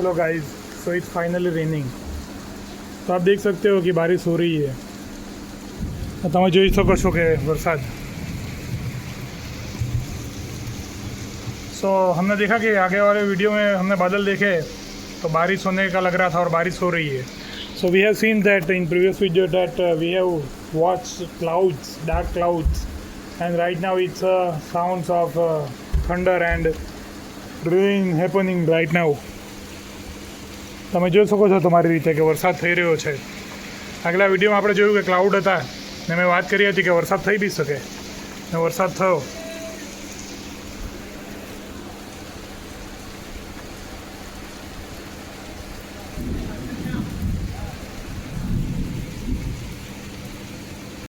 Hello guys, so it's finally raining. तो आप देख सकते हो कि बारिश हो रही है। तो તમે જોઈ શકો છો કે वरसाद। सो हमने देखा कि आगे वाले वीडियो में हमने बादल देखे तो बारिश होने का लग रहा था और बारिश हो रही है। So we have seen that in previous video that we have watched clouds, dark clouds, and right now it's sounds of thunder and rain happening right now. તમે જોઈ શકો છો તમારી રીતે કે વરસાદ થઈ રહ્યો છે। આગલા વિડીયોમાં આપણે જોયું કે ક્લાઉડ હતા ને મેં વાત કરી હતી કે વરસાદ થઈ બી શકે ને વરસાદ થયો।